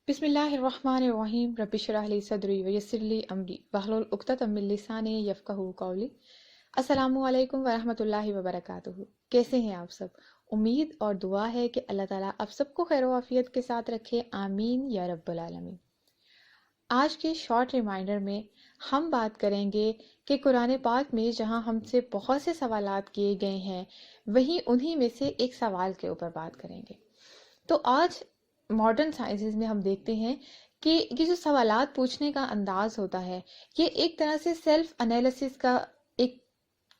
بسم اللہ الرحمن الرحیم رب اشرح لی صدری ویسر لی امری واحلل عقدۃ من لسانی یفقہوا قولی۔ السلام علیکم ورحمۃ اللہ وبرکاتہ۔ کیسے ہیں آپ سب؟ امید اور دعا ہے کہ اللہ تعالیٰ آپ سب کو خیر و عافیت کے ساتھ رکھے، آمین یا رب العالمین۔ آج کے شارٹ ریمائنڈر میں ہم بات کریں گے کہ قرآن پاک میں جہاں ہم سے بہت سے سوالات کیے گئے ہیں، وہیں انہی میں سے ایک سوال کے اوپر بات کریں گے۔ تو آج ماڈرن سائنسز میں ہم دیکھتے ہیں کہ یہ جو سوالات پوچھنے کا انداز ہوتا ہے، یہ ایک طرح سے سیلف انالیسس کا ایک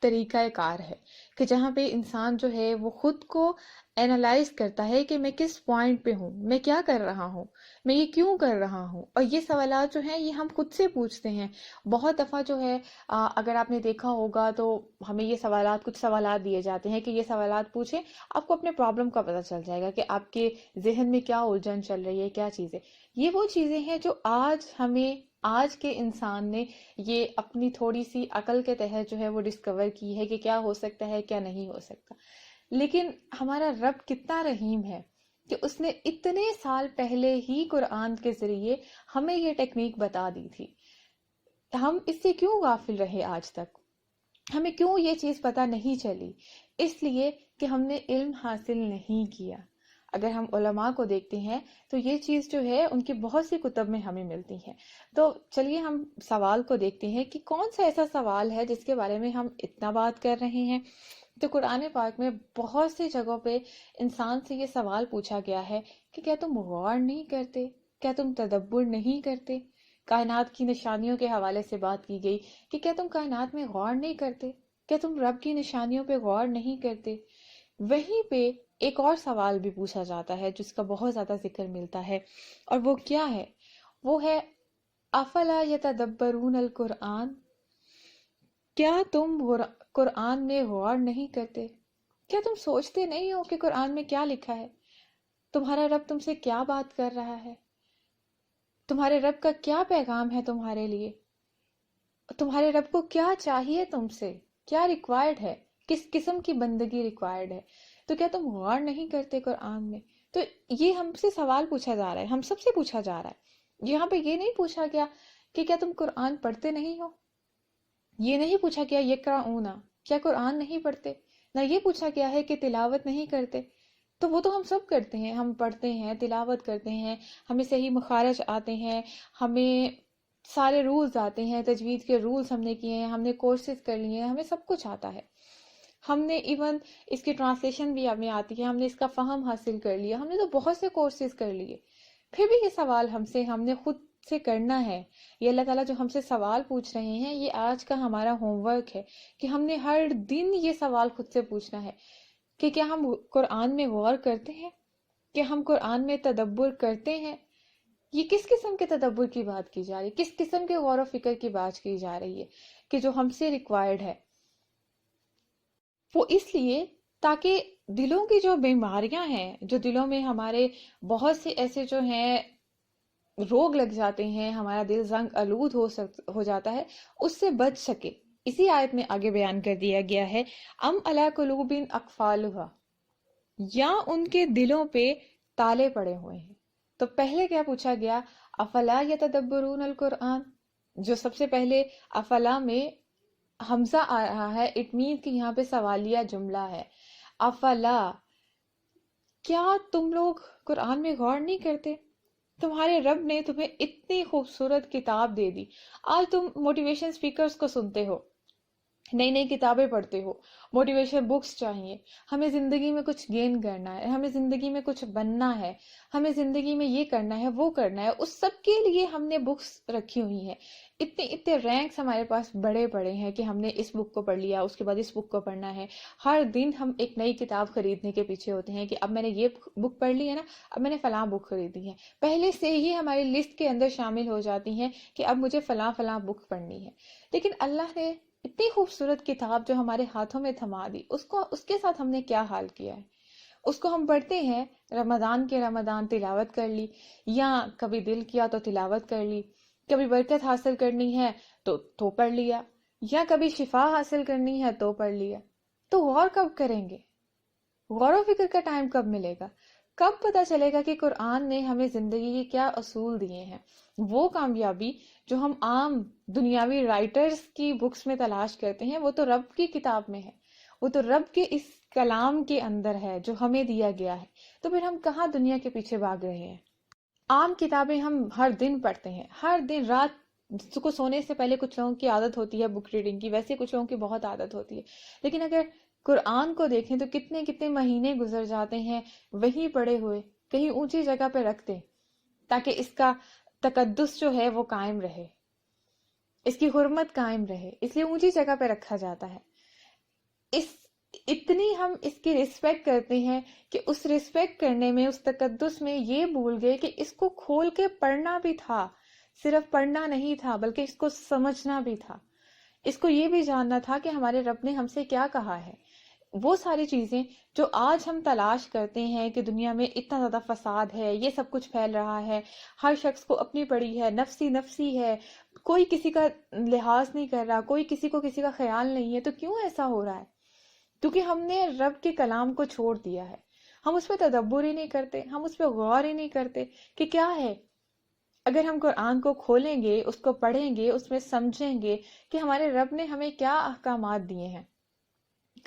طریقہ کار ہے، کہ جہاں پہ انسان جو ہے وہ خود کو اینالائز کرتا ہے کہ میں کس پوائنٹ پہ ہوں، میں کیا کر رہا ہوں، میں یہ کیوں کر رہا ہوں۔ اور یہ سوالات جو ہیں یہ ہم خود سے پوچھتے ہیں۔ بہت دفعہ جو ہے اگر آپ نے دیکھا ہوگا تو ہمیں یہ سوالات، کچھ سوالات دیے جاتے ہیں کہ یہ سوالات پوچھیں، آپ کو اپنے پرابلم کا پتہ چل جائے گا کہ آپ کے ذہن میں کیا الجھن چل رہی ہے، کیا چیزیں۔ یہ وہ چیزیں ہیں جو آج کے انسان نے یہ اپنی تھوڑی سی عقل کے تحت جو ہے وہ ڈسکور کی ہے کہ کیا ہو سکتا ہے، کیا نہیں ہو سکتا۔ لیکن ہمارا رب کتنا رحیم ہے کہ اس نے اتنے سال پہلے ہی قرآن کے ذریعے ہمیں یہ ٹیکنیک بتا دی تھی۔ ہم اس سے کیوں غافل رہے آج تک؟ ہمیں کیوں یہ چیز پتہ نہیں چلی؟ اس لیے کہ ہم نے علم حاصل نہیں کیا۔ اگر ہم علماء کو دیکھتے ہیں تو یہ چیز جو ہے ان کی بہت سی کتب میں ہمیں ملتی ہے۔ تو چلیے ہم سوال کو دیکھتے ہیں کہ کون سا ایسا سوال ہے جس کے بارے میں ہم اتنا بات کر رہے ہیں۔ تو قرآن پاک میں بہت سی جگہوں پہ انسان سے یہ سوال پوچھا گیا ہے کہ کیا تم غور نہیں کرتے؟ کیا تم تدبر نہیں کرتے؟ کائنات کی نشانیوں کے حوالے سے بات کی گئی کہ کیا تم کائنات میں غور نہیں کرتے؟ کیا تم رب کی نشانیوں پہ غور نہیں کرتے؟ وہیں پہ ایک اور سوال بھی پوچھا جاتا ہے جس کا بہت زیادہ ذکر ملتا ہے، اور وہ کیا ہے؟ وہ ہے افلا یتدبرون القرآن، کیا تم قرآن میں غور نہیں کرتے؟ کیا تم سوچتے نہیں ہو کہ قرآن میں کیا لکھا ہے؟ تمہارا رب تم سے کیا بات کر رہا ہے؟ تمہارے رب کا کیا پیغام ہے تمہارے لیے؟ تمہارے رب کو کیا چاہیے تم سے؟ کیا ریکوائرڈ ہے؟ کس قسم کی بندگی ریکوائرڈ ہے؟ تو کیا تم غور نہیں کرتے قرآن میں؟ تو یہ ہم سے سوال پوچھا جا رہا ہے، ہم سب سے پوچھا جا رہا ہے۔ یہاں پہ یہ نہیں پوچھا گیا کہ کیا تم قرآن پڑھتے نہیں ہو، یہ نہیں پوچھا گیا یقرؤون، کیا قرآن نہیں پڑھتے، نہ یہ پوچھا گیا ہے کہ تلاوت نہیں کرتے۔ تو وہ تو ہم سب کرتے ہیں، ہم پڑھتے ہیں، تلاوت کرتے ہیں، ہمیں صحیح مخارج آتے ہیں، ہمیں سارے رولز آتے ہیں، تجوید کے رولز ہم نے کیے ہیں، ہم نے کورسز کر لیے ہیں، ہمیں سب کچھ آتا ہے۔ ہم نے ایون اس کی ٹرانسلیشن بھی ہمیں آتی ہے، ہم نے اس کا فہم حاصل کر لیا، ہم نے تو بہت سے کورسز کر لیے۔ پھر بھی یہ سوال ہم نے خود سے کرنا ہے۔ یہ اللہ تعالیٰ جو ہم سے سوال پوچھ رہے ہیں، یہ آج کا ہمارا ہوم ورک ہے کہ ہم نے ہر دن یہ سوال خود سے پوچھنا ہے کہ کیا ہم قرآن میں غور کرتے ہیں؟ کہ ہم قرآن میں تدبر کرتے ہیں؟ یہ کس قسم کے تدبر کی بات کی جا رہی ہے؟ کس قسم کے غور و فکر کی بات کی جا رہی ہے کہ جو ہم سے ریکوائرڈ ہے؟ وہ اس لیے تاکہ دلوں کی جو بیماریاں ہیں، جو دلوں میں ہمارے بہت سے ایسے جو ہیں روگ لگ جاتے ہیں، ہمارا دل زنگ آلود ہو جاتا ہے، اس سے بچ سکے۔ اسی آیت میں آگے بیان کر دیا گیا ہے ام علی قلوب اقفالھا، یا ان کے دلوں پہ تالے پڑے ہوئے ہیں۔ تو پہلے کیا پوچھا گیا؟ افلا یتدبرون القرآن۔ جو سب سے پہلے افلا میں حمزہ آ رہا ہے، اٹ مین کہ یہاں پہ سوالیہ جملہ ہے۔ افلا، کیا تم لوگ قرآن میں غور نہیں کرتے؟ تمہارے رب نے تمہیں اتنی خوبصورت کتاب دے دی، آج تم موٹیویشن سپیکرز کو سنتے ہو، نئی نئی کتابیں پڑھتے ہو، موٹیویشن بکس چاہیے، ہمیں زندگی میں کچھ گین کرنا ہے، ہمیں زندگی میں کچھ بننا ہے، ہمیں زندگی میں یہ کرنا ہے، وہ کرنا ہے، اس سب کے لیے ہم نے بکس رکھی ہوئی ہیں۔ اتنے رینکس ہمارے پاس بڑے پڑے ہیں کہ ہم نے اس بک کو پڑھ لیا، اس کے بعد اس بک کو پڑھنا ہے۔ ہر دن ہم ایک نئی کتاب خریدنے کے پیچھے ہوتے ہیں کہ اب میں نے یہ بک پڑھ لی ہے نا، اب میں نے فلاں بک خریدی ہے۔ پہلے سے ہی ہماری لسٹ کے اندر شامل ہو جاتی ہیں کہ اب مجھے فلاں فلاں بک پڑھنی ہے۔ لیکن اللہ نے اتنی خوبصورت کتاب جو ہمارے ہاتھوں میں تھما دی، اس کے ساتھ ہم نے کیا حال کیا ہے؟ اس کو ہم پڑھتے ہیں، رمضان کے رمضان تلاوت کر لی، یا کبھی دل کیا تو تلاوت کر لی، کبھی برکت حاصل کرنی ہے تو پڑھ لیا، یا کبھی شفا حاصل کرنی ہے تو پڑھ لیا۔ تو غور کب کریں گے؟ غور و فکر کا ٹائم کب ملے گا؟ کب پتہ چلے گا کہ قرآن نے ہمیں زندگی کے کیا اصول دیے ہیں؟ وہ کامیابی جو ہم عام دنیاوی رائٹرز کی بکس میں تلاش کرتے ہیں، وہ تو رب کی کتاب میں ہے، وہ تو رب کے اس کلام کے اندر ہے جو ہمیں دیا گیا ہے. تو پھر ہم کہاں دنیا کے پیچھے بھاگ رہے ہیں؟ عام کتابیں ہم ہر دن پڑھتے ہیں، ہر دن رات کو سونے سے پہلے کچھ لوگوں کی عادت ہوتی ہے بک ریڈنگ کی، ویسے کچھ لوگوں کی بہت عادت ہوتی ہے. لیکن اگر قرآن کو دیکھیں تو کتنے کتنے مہینے گزر جاتے ہیں وہیں پڑے ہوئے، کہیں اونچی جگہ پہ رکھتے تاکہ اس کا تقدس جو ہے وہ قائم رہے، اس کی حرمت قائم رہے، اس لیے اونچی جگہ پہ رکھا جاتا ہے. اس اتنی ہم اس کی رسپیکٹ کرتے ہیں کہ اس رسپیکٹ کرنے میں، اس تقدس میں یہ بھول گئے کہ اس کو کھول کے پڑھنا بھی تھا. صرف پڑھنا نہیں تھا بلکہ اس کو سمجھنا بھی تھا، اس کو یہ بھی جاننا تھا کہ ہمارے رب نے ہم سے کیا کہا ہے. وہ ساری چیزیں جو آج ہم تلاش کرتے ہیں کہ دنیا میں اتنا زیادہ فساد ہے، یہ سب کچھ پھیل رہا ہے، ہر شخص کو اپنی پڑی ہے، نفسی نفسی ہے، کوئی کسی کا لحاظ نہیں کر رہا، کوئی کسی کو کسی کا خیال نہیں ہے. تو کیوں ایسا ہو رہا ہے؟ کیونکہ ہم نے رب کے کلام کو چھوڑ دیا ہے. ہم اس پہ تدبر ہی نہیں کرتے، ہم اس پہ غور ہی نہیں کرتے کہ کیا ہے. اگر ہم قرآن کو کھولیں گے، اس کو پڑھیں گے، اس میں سمجھیں گے کہ ہمارے رب نے ہمیں کیا احکامات دیے ہیں،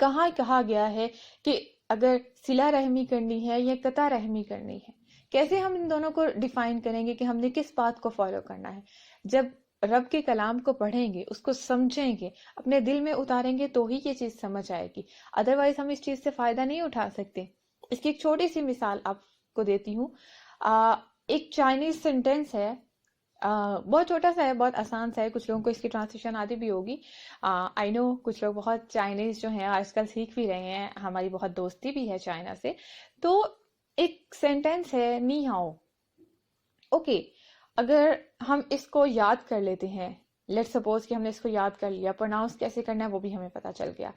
کہاں کہا گیا ہے کہ اگر صلہ رحمی کرنی ہے یا قطع رحمی کرنی ہے، کیسے ہم ان دونوں کو ڈیفائن کریں گے کہ ہم نے کس بات کو فالو کرنا ہے. جب رب کے کلام کو پڑھیں گے، اس کو سمجھیں گے، اپنے دل میں اتاریں گے تو ہی یہ چیز سمجھ آئے گی. ادروائز ہم اس چیز سے فائدہ نہیں اٹھا سکتے. اس کی ایک چھوٹی سی مثال آپ کو دیتی ہوں. ایک چائنیز سینٹینس ہے، بہت چھوٹا سا ہے، بہت آسان سا ہے، کچھ لوگوں کو اس کی ٹرانسلیشن آتی بھی ہوگی. آئی نو کچھ لوگ بہت چائنیز جو ہیں آج کل سیکھ بھی رہے ہیں، ہماری بہت دوستی بھی ہے چائنا سے. تو ایک سینٹینس ہے نی ہاؤ. اوکے، اگر ہم اس کو یاد کر لیتے ہیں، لیٹ سپوز کہ ہم نے اس کو یاد کر لیا، پروناؤنس کیسے کرنا ہے وہ بھی ہمیں پتا چل گیا،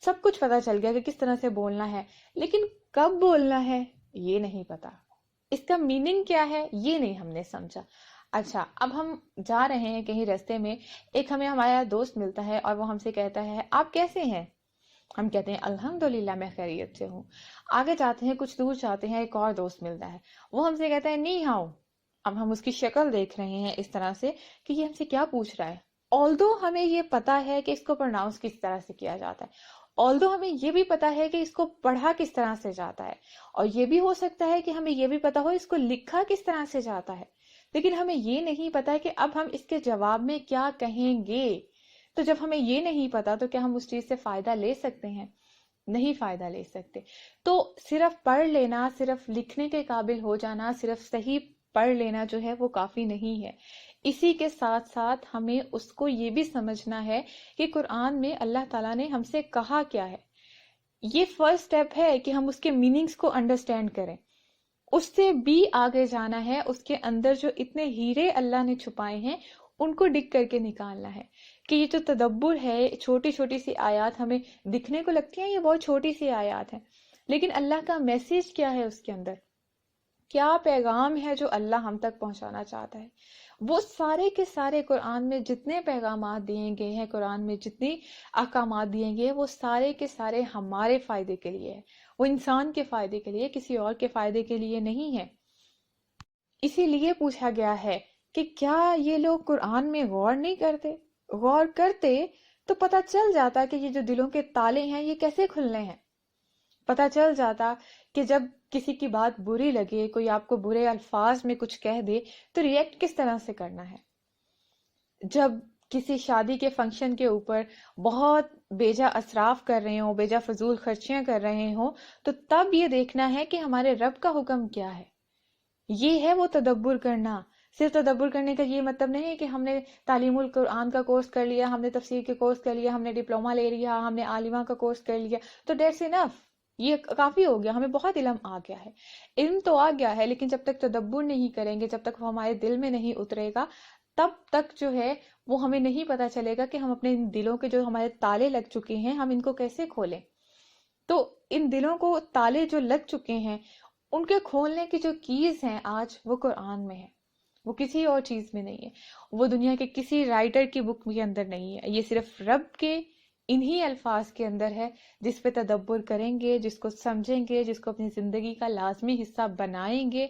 سب کچھ پتا چل گیا کہ کس طرح سے بولنا ہے، لیکن کب بولنا ہے یہ نہیں پتا، اس کا میننگ کیا ہے یہ نہیں ہم نے سمجھا. اچھا، اب ہم جا رہے ہیں کہیں رستے میں، ایک ہمیں ہمارا دوست ملتا ہے اور وہ ہم سے کہتا ہے آپ کیسے ہیں؟ ہم کہتے ہیں الحمدللہ میں خیریت سے ہوں. آگے جاتے ہیں، کچھ دور جاتے ہیں، ایک اور دوست ملتا ہے، وہ ہم سے کہتا ہے نی ہاؤ. اب ہم اس کی شکل دیکھ رہے ہیں اس طرح سے کہ یہ ہم سے کیا پوچھ رہا ہے. آلدو ہمیں یہ پتا ہے کہ اس کو پروناؤنس کس طرح سے کیا جاتا ہے، آلدو ہمیں یہ بھی پتا ہے کہ اس کو پڑھا کس طرح سے جاتا ہے، اور یہ بھی ہو سکتا ہے کہ ہمیں یہ بھی پتا ہو اس کو لکھا کس طرح سے جاتا ہے، لیکن ہمیں یہ نہیں پتا کہ اب ہم اس کے جواب میں کیا کہیں گے. تو جب ہمیں یہ نہیں پتا تو کیا ہم اس چیز سے فائدہ لے سکتے ہیں؟ نہیں فائدہ لے سکتے. تو صرف پڑھ لینا، صرف لکھنے کے قابل ہو جانا، صرف صحیح پڑھ لینا جو ہے وہ کافی نہیں ہے. اسی کے ساتھ ساتھ ہمیں اس کو یہ بھی سمجھنا ہے کہ قرآن میں اللہ تعالیٰ نے ہم سے کہا کیا ہے. یہ فرسٹ سٹیپ ہے کہ ہم اس کے میننگز کو انڈرسٹینڈ کریں. اس سے بھی آگے جانا ہے، اس کے اندر جو اتنے ہیرے اللہ نے چھپائے ہیں ان کو ڈگ کر کے نکالنا ہے. کہ یہ جو تدبر ہے، چھوٹی چھوٹی سی آیات ہمیں دکھنے کو لگتی ہیں یہ بہت چھوٹی سی آیات ہیں، لیکن اللہ کا میسیج کیا ہے اس کے اندر، کیا پیغام ہے جو اللہ ہم تک پہنچانا چاہتا ہے. وہ سارے کے سارے قرآن میں جتنے پیغامات دیے گئے ہیں، قرآن میں جتنی احکامات دیے گئے ہیں، وہ سارے کے سارے ہمارے فائدے کے لیے ہے، وہ انسان کے فائدے کے لیے، کسی اور کے فائدے کے لیے نہیں ہے. اسی لیے پوچھا گیا ہے کہ کیا یہ لوگ قرآن میں غور نہیں کرتے؟ غور کرتے تو پتہ چل جاتا کہ یہ جو دلوں کے تالے ہیں یہ کیسے کھلنے ہیں. پتہ چل جاتا کہ جب کسی کی بات بری لگے، کوئی آپ کو برے الفاظ میں کچھ کہہ دے تو ریئیکٹ کس طرح سے کرنا ہے. جب کسی شادی کے فنکشن کے اوپر بہت بیجا اسراف کر رہے ہوں، بیجا فضول خرچیاں کر رہے ہوں، تو تب یہ دیکھنا ہے کہ ہمارے رب کا حکم کیا ہے. یہ ہے وہ تدبر کرنا. صرف تدبر کرنے کا یہ مطلب نہیں ہے کہ ہم نے تعلیم القرآن کا کورس کر لیا، ہم نے تفسیر کے کورس کر لیا، ہم نے ڈپلومہ لے لیا، ہم نے عالمہ کا کورس کر لیا تو دیٹس انف، یہ کافی ہو گیا، ہمیں بہت علم آ گیا ہے. علم تو آ گیا ہے، لیکن جب تک تدبر نہیں کریں گے، جب تک وہ ہمارے دل میں نہیں اترے گا، تب تک جو ہے وہ ہمیں نہیں پتا چلے گا کہ ہم اپنے ان دلوں کے جو ہمارے تالے لگ چکے ہیں ہم ان کو کیسے کھولیں. تو ان دلوں کو تالے جو لگ چکے ہیں ان کے کھولنے کی جو کیز ہیں آج وہ قرآن میں ہے، وہ کسی اور چیز میں نہیں ہے، وہ دنیا کے کسی رائٹر کی بک کے اندر نہیں ہے. یہ صرف رب کے انہی الفاظ کے اندر ہے جس پہ تدبر کریں گے، جس کو سمجھیں گے، جس کو اپنی زندگی کا لازمی حصہ بنائیں گے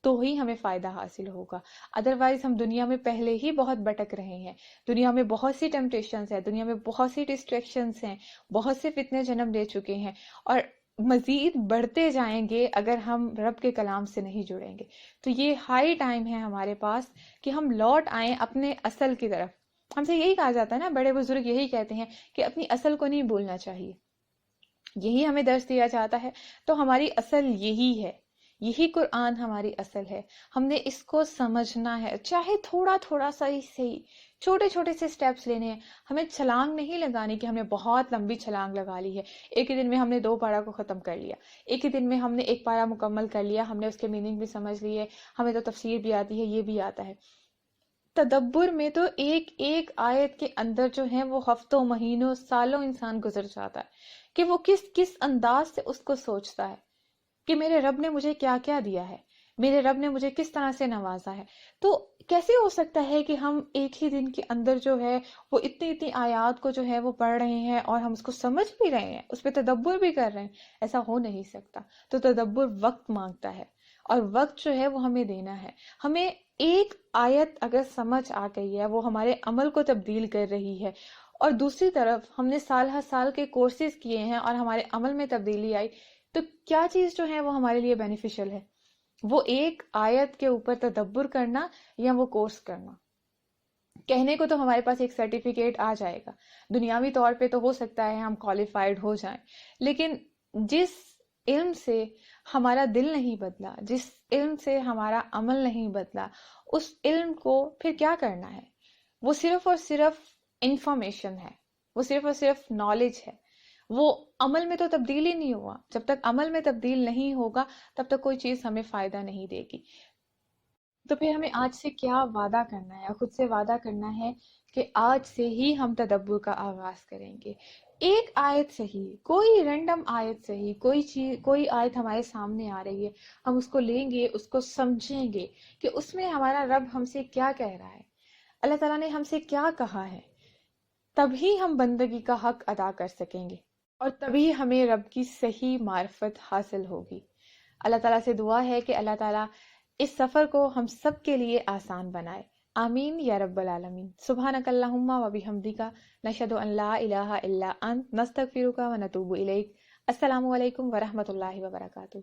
تو ہی ہمیں فائدہ حاصل ہوگا. ادروائز ہم دنیا میں پہلے ہی بہت بھٹک رہے ہیں، دنیا میں بہت سی ٹیمپٹیشنز ہیں، دنیا میں بہت سی ڈسٹریکشنز ہیں، بہت سے فتنے جنم لے چکے ہیں، اور مزید بڑھتے جائیں گے اگر ہم رب کے کلام سے نہیں جڑیں گے. تو یہ ہائی ٹائم ہے ہمارے پاس کہ ہم لوٹ آئیں اپنے اصل کی طرف. ہم سے یہی کہا جاتا ہے نا، بڑے بزرگ یہی کہتے ہیں کہ اپنی اصل کو نہیں بھولنا چاہیے، یہی ہمیں درس دیا جاتا ہے. تو ہماری اصل یہی ہے، یہی قرآن ہماری اصل ہے. ہم نے اس کو سمجھنا ہے، چاہے تھوڑا تھوڑا سا ہی صحیح، چھوٹے چھوٹے سے سٹیپس لینے ہیں. ہمیں چھلانگ نہیں لگانی کہ ہم نے بہت لمبی چھلانگ لگا لی ہے، ایک ہی دن میں ہم نے 2 پارا کو ختم کر لیا، ایک ہی دن میں ہم نے 1 پارا مکمل کر لیا، ہم نے اس کے میننگ بھی سمجھ لیے، ہمیں تو تفسیر بھی آتی ہے، یہ بھی آتا ہے. تدبر میں تو ایک ایک آیت کے اندر جو ہے وہ ہفتوں، مہینوں، سالوں انسان گزر جاتا ہے کہ وہ کس کس انداز سے اس کو سوچتا ہے کہ میرے رب نے مجھے کیا کیا دیا ہے، میرے رب نے مجھے کس طرح سے نوازا ہے. تو کیسے ہو سکتا ہے کہ ہم ایک ہی دن کے اندر جو ہے وہ اتنی اتنی آیات کو جو ہے وہ پڑھ رہے ہیں اور ہم اس کو سمجھ بھی رہے ہیں، اس پہ تدبر بھی کر رہے ہیں؟ ایسا ہو نہیں سکتا. تو تدبر وقت مانگتا ہے، اور وقت جو ہے وہ ہمیں دینا ہے. ہمیں ایک آیت اگر سمجھ آ گئی ہے، وہ ہمارے عمل کو تبدیل کر رہی ہے، اور دوسری طرف ہم نے سال ہر سال کے کورسز کیے ہیں اور ہمارے عمل میں تبدیلی آئی، تو کیا چیز جو ہے وہ ہمارے لیے بینیفیشل ہے؟ وہ ایک آیت کے اوپر تدبر کرنا یا وہ کورس کرنا؟ کہنے کو تو ہمارے پاس ایک سرٹیفکیٹ آ جائے گا، دنیاوی طور پہ تو ہو سکتا ہے ہم کوالیفائڈ ہو جائیں، لیکن جس علم سے ہمارا دل نہیں بدلا، جس علم سے ہمارا عمل نہیں بدلا، اس علم کو پھر کیا کرنا ہے؟ وہ صرف اور صرف انفارمیشن ہے، وہ صرف اور صرف نالج ہے، وہ عمل میں تو تبدیل ہی نہیں ہوا. جب تک عمل میں تبدیل نہیں ہوگا تب تک کوئی چیز ہمیں فائدہ نہیں دے گی. تو پھر ہمیں آج سے کیا وعدہ کرنا ہے؟ خود سے وعدہ کرنا ہے کہ آج سے ہی ہم تدبر کا آغاز کریں گے. ایک آیت سے ہی، کوئی رینڈم آیت سے ہی، کوئی چیز، کوئی آیت ہمارے سامنے آ رہی ہے، ہم اس کو لیں گے، اس کو سمجھیں گے کہ اس میں ہمارا رب ہم سے کیا کہہ رہا ہے، اللہ تعالیٰ نے ہم سے کیا کہا ہے. تبھی ہم بندگی کا حق ادا کر سکیں گے، اور تبھی ہمیں رب کی صحیح معرفت حاصل ہوگی. اللہ تعالیٰ سے دعا ہے کہ اللہ تعالیٰ اس سفر کو ہم سب کے لیے آسان بنائے. آمین یا رب العالمین. سبحانک اللہم و بحمدک، نشہد ان لا الہ الا انت، نستغفرک و نتوب الیک. السلام علیکم ورحمۃ اللہ وبرکاتہ.